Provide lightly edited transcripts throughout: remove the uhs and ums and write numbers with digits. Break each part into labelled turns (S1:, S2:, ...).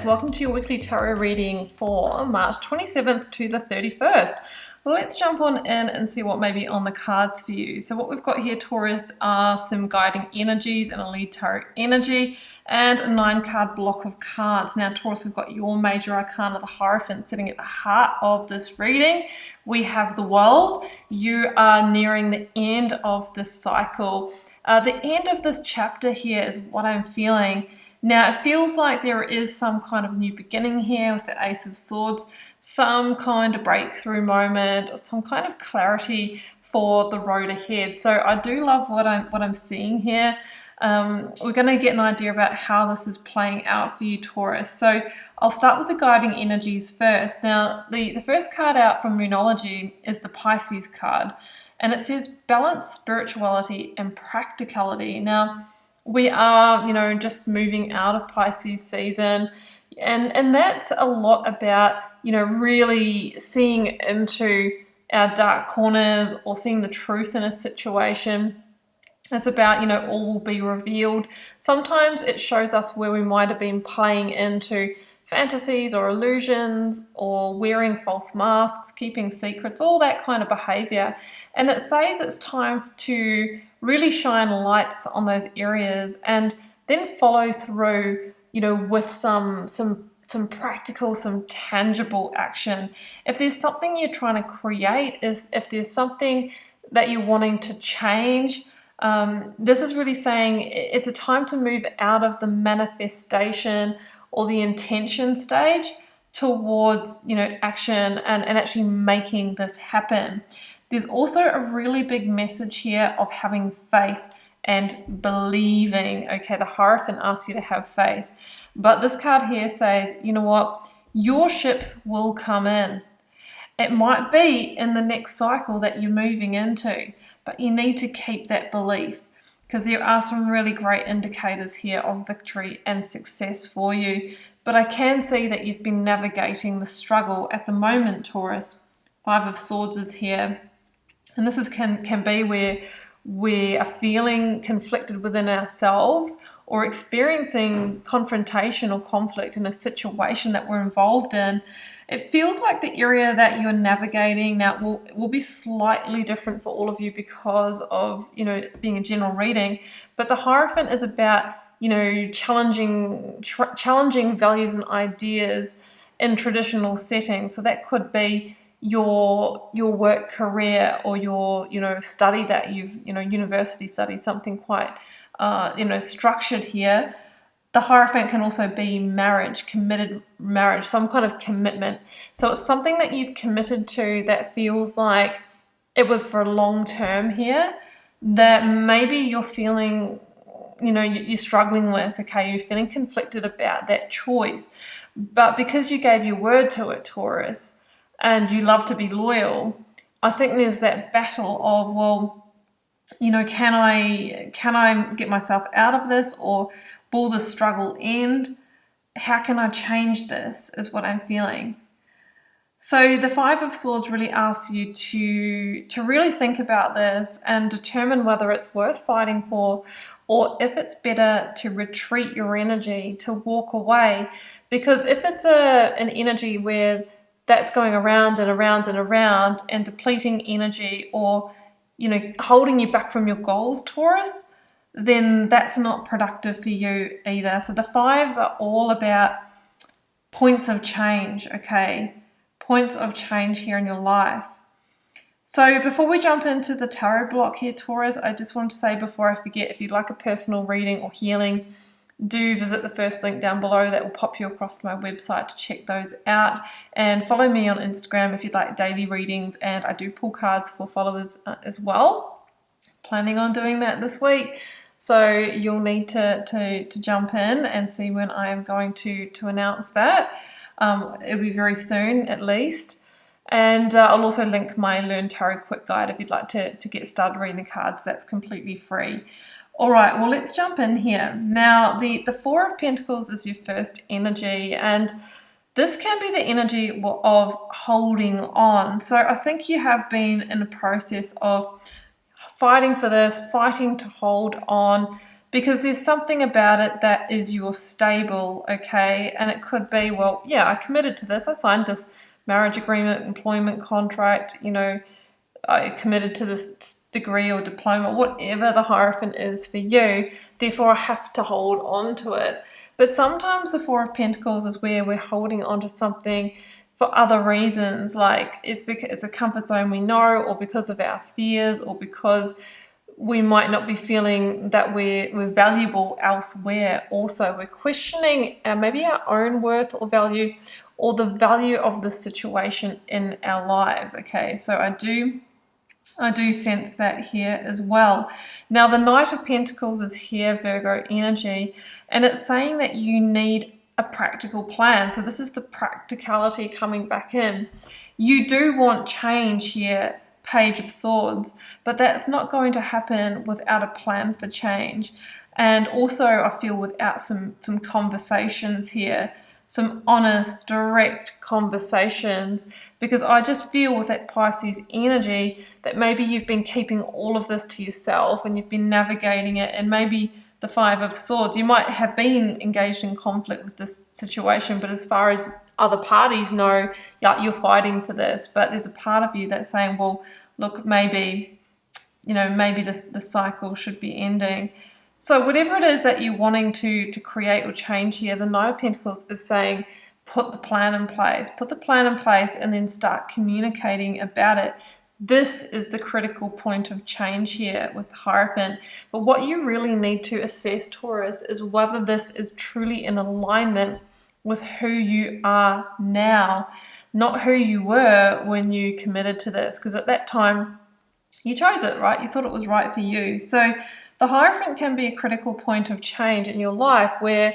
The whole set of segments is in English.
S1: welcome to your weekly tarot reading for March 27th to the 31st. Let's jump on in and see what may be on the cards for you. So what we've got here, Taurus, are some guiding energies and a lead tarot energy and a 9-card block of cards. Now, Taurus, we've got your major arcana, the Hierophant, sitting at the heart of this reading. We have the World. You are nearing the end of this cycle. The end of this chapter here is what I'm feeling. Now, it feels like there is some kind of new beginning here with the Ace of Swords, some kind of breakthrough moment, or some kind of clarity for the road ahead. So I do love what I'm seeing here. We're going to get an idea about how this is playing out for you, Taurus. So I'll start with the guiding energies first. Now, the first card out from Moonology is the Pisces card, and it says balance spirituality and practicality. Now, we are, just moving out of Pisces season, and that's a lot about, really seeing into our dark corners or seeing the truth in a situation. It's about, all will be revealed. Sometimes it shows us where we might have been playing into fantasies or illusions or wearing false masks, keeping secrets, all that kind of behavior. And it says it's time to really shine lights on those areas and then follow through, with some practical, some tangible action. If there's something you're trying to create, if there's something that you're wanting to change, this is really saying it's a time to move out of the manifestation or the intention stage towards, action and actually making this happen. There's also a really big message here of having faith and believing. Okay, the Hierophant asks you to have faith. But this card here says, you know what? Your ships will come in. It might be in the next cycle that you're moving into, but you need to keep that belief, because there are some really great indicators here of victory and success for you. But I can see that you've been navigating the struggle at the moment, Taurus. 5 of Swords is here. And this can be where we are feeling conflicted within ourselves or experiencing confrontation or conflict in a situation that we're involved in. It feels like the area that you're navigating now will be slightly different for all of you because of, being a general reading. But the Hierophant is about, challenging values and ideas in traditional settings. So that could be your work career or your study that you've university study, something quite structured here. The Hierophant can also be marriage, committed marriage, some kind of commitment. So it's something that you've committed to that feels like it was for a long term here, that maybe you're feeling, you're struggling with. Okay, you're feeling conflicted about that choice, but because you gave your word to it, Taurus, and you love to be loyal, I think there's that battle of, well, can I get myself out of this, or will the struggle end? How can I change this, is what I'm feeling. So the 5 of Swords really asks you to really think about this and determine whether it's worth fighting for, or if it's better to retreat your energy, to walk away. Because if it's an energy where that's going around and around and around and depleting energy, or holding you back from your goals, Taurus, then that's not productive for you either. So the 5s are all about points of change, okay? Points of change here in your life. So before we jump into the tarot block here, Taurus, I just want to say before I forget, if you'd like a personal reading or healing, do visit the first link down below. That will pop you across to my website to check those out. And follow me on Instagram if you'd like daily readings. And I do pull cards for followers as well. Planning on doing that this week. So you'll need to jump in and see when I am going to announce that. It'll be very soon at least. And I'll also link my Learn Tarot Quick Guide if you'd like to get started reading the cards. That's completely free. All right, well, let's jump in here. Now, the 4 of Pentacles is your first energy, and this can be the energy of holding on. So I think you have been in a process of fighting for this, fighting to hold on, because there's something about it that is your stable, okay? And it could be, well, yeah, I committed to this. I signed this marriage agreement, employment contract, you know, I committed to this degree or diploma, whatever the Hierophant is for you, therefore I have to hold on to it. But sometimes the Four of Pentacles is where we're holding on to something for other reasons, like it's because it's a comfort zone we know, or because of our fears, or because we might not be feeling that we're valuable elsewhere. Also, we're questioning maybe our own worth or value, or the value of the situation in our lives, okay? So I do sense that here as well. Now, the Knight of Pentacles is here, Virgo energy, and it's saying that you need a practical plan. So this is the practicality coming back in. You do want change here, Page of Swords, but that's not going to happen without a plan for change. And also, I feel without some conversations here, some honest, direct conversations, because I just feel with that Pisces energy that maybe you've been keeping all of this to yourself and you've been navigating it, and maybe the Five of Swords, you might have been engaged in conflict with this situation, but as far as other parties know, yeah, you're fighting for this, but there's a part of you that's saying, well, look, maybe, you know, maybe the cycle should be ending. So whatever it is that you're wanting to create or change here, the Knight of Pentacles is saying, put the plan in place. Put the plan in place and then start communicating about it. This is the critical point of change here with the Hierophant. But what you really need to assess, Taurus, is whether this is truly in alignment with who you are now, not who you were when you committed to this. Because at that time, you chose it, right? You thought it was right for you. So the Hierophant can be a critical point of change in your life where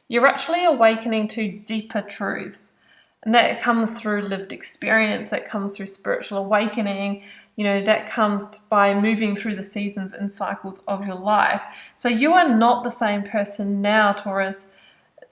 S1: you're actually awakening to deeper truths. And that comes through lived experience, that comes through spiritual awakening, you know, that comes by moving through the seasons and cycles of your life. So you are not the same person now, Taurus,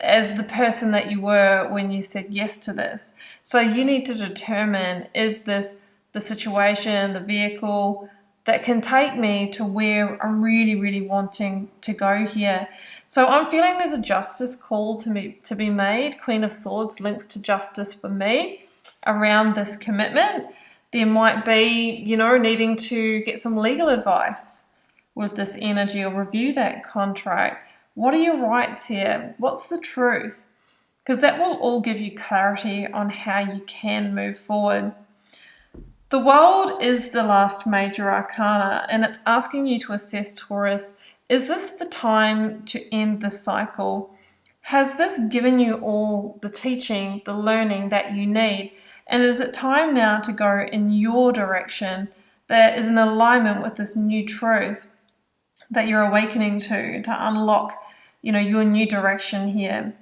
S1: as the person that you were when you said yes to this. So you need to determine, is this the situation, the vehicle that can take me to where I'm really, really wanting to go here? So I'm feeling there's a justice call to be made. Queen of Swords links to justice for me around this commitment. There might be, you know, needing to get some legal advice with this energy or review that contract. What are your rights here? What's the truth? Because that will all give you clarity on how you can move forward. The World is the last major arcana, and it's asking you to assess, Taurus, is this the time to end the cycle? Has this given you all the teaching, the learning that you need? And is it time now to go in your direction that is in alignment with this new truth that you're awakening to unlock, you know, your new direction here?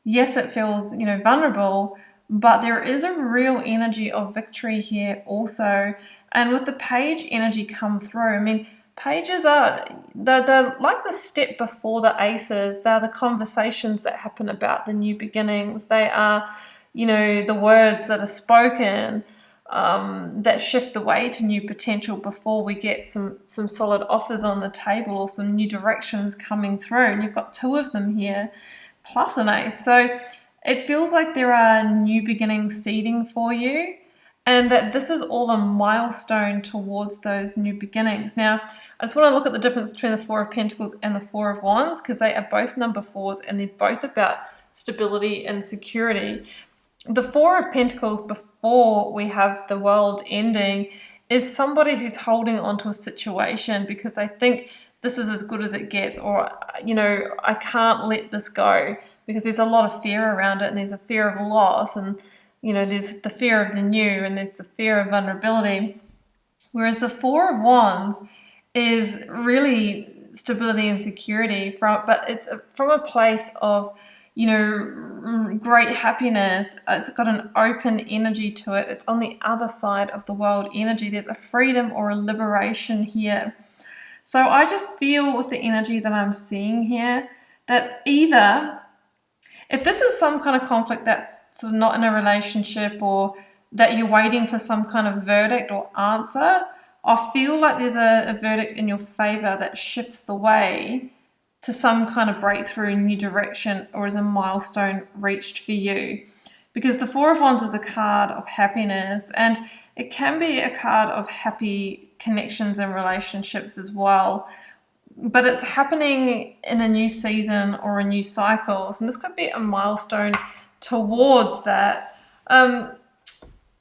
S1: Yes, it feels, you know, vulnerable, but there is a real energy of victory here also. And with the Page energy come through, I mean, Pages are, they're like the step before the Aces. They're the conversations that happen about the new beginnings. They are, you know, the words that are spoken that shift the way to new potential before we get some solid offers on the table or some new directions coming through. And you've got two of them here, plus an Ace. So it feels like there are new beginnings seeding for you, and that this is all a milestone towards those new beginnings. Now, I just want to look at the difference between the Four of Pentacles and the Four of Wands, because they are both number fours and they're both about stability and security. The Four of Pentacles, before we have the world ending, is somebody who's holding on to a situation because they think this is as good as it gets, or, you know, I can't let this go, because there's a lot of fear around it, and there's a fear of loss, and, you know, there's the fear of the new, and there's the fear of vulnerability. Whereas the Four of Wands is really stability and security, but it's from a place of, you know, great happiness. It's got an open energy to it. It's on the other side of the world energy. There's a freedom or a liberation here. So I just feel with the energy that I'm seeing here that either, if this is some kind of conflict that's sort of not in a relationship, or that you're waiting for some kind of verdict or answer, I feel like there's a verdict in your favor that shifts the way to some kind of breakthrough, new direction, or is a milestone reached for you? Because the Four of Wands is a card of happiness, and it can be a card of happy connections and relationships as well. But it's happening in a new season or a new cycle. And this could be a milestone towards that.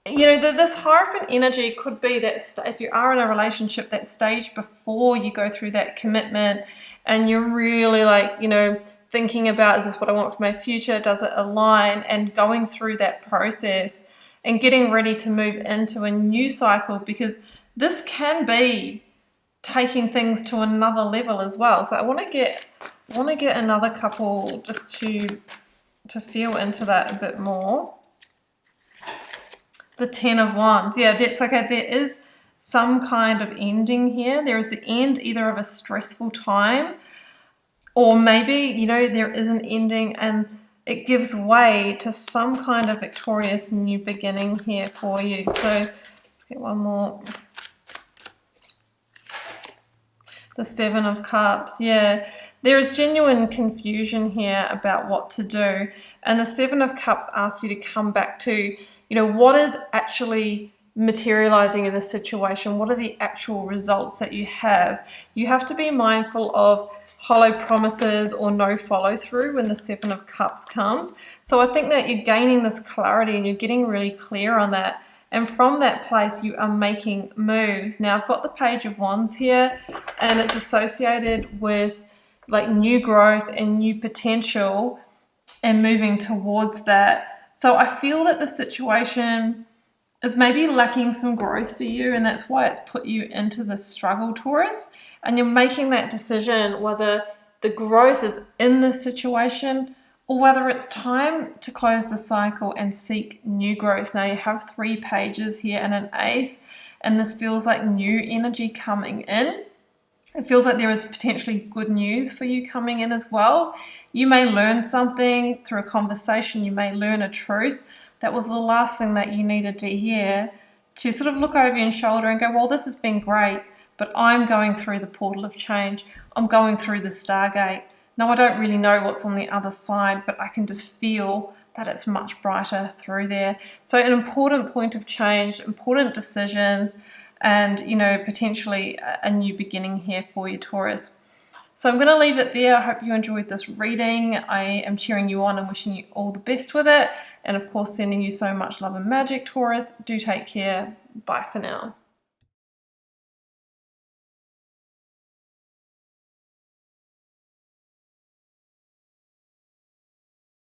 S1: This Hierophant energy could be that if you are in a relationship, that stage before you go through that commitment and you're really thinking about, is this what I want for my future? Does it align? And going through that process and getting ready to move into a new cycle, because this can be taking things to another level as well. So I want to get another couple just to feel into that a bit more. The Ten of Wands. Yeah, that's okay. There is some kind of ending here. There is the end either of a stressful time, or maybe, there is an ending and it gives way to some kind of victorious new beginning here for you. So let's get one more. The Seven of Cups. Yeah, there is genuine confusion here about what to do. And the Seven of Cups asks you to come back to, what is actually materializing in this situation? What are the actual results that you have? You have to be mindful of hollow promises or no follow through when the Seven of Cups comes. So I think that you're gaining this clarity and you're getting really clear on that. And from that place, you are making moves. Now, I've got the Page of Wands here, and it's associated with new growth and new potential and moving towards that. So I feel that the situation is maybe lacking some growth for you, and that's why it's put you into this struggle, Taurus. And you're making that decision whether the growth is in this situation or whether it's time to close the cycle and seek new growth. Now you have 3 pages here and an ace, and this feels like new energy coming in. It feels like there is potentially good news for you coming in as well. You may learn something through a conversation. You may learn a truth that was the last thing that you needed to hear, to sort of look over your shoulder and go, well, this has been great, but I'm going through the portal of change. I'm going through the Stargate. Now, I don't really know what's on the other side, but I can just feel that it's much brighter through there. So an important point of change, important decisions, and, potentially a new beginning here for you, Taurus. So I'm going to leave it there. I hope you enjoyed this reading. I am cheering you on and wishing you all the best with it. And, of course, sending you so much love and magic, Taurus. Do take care. Bye for now.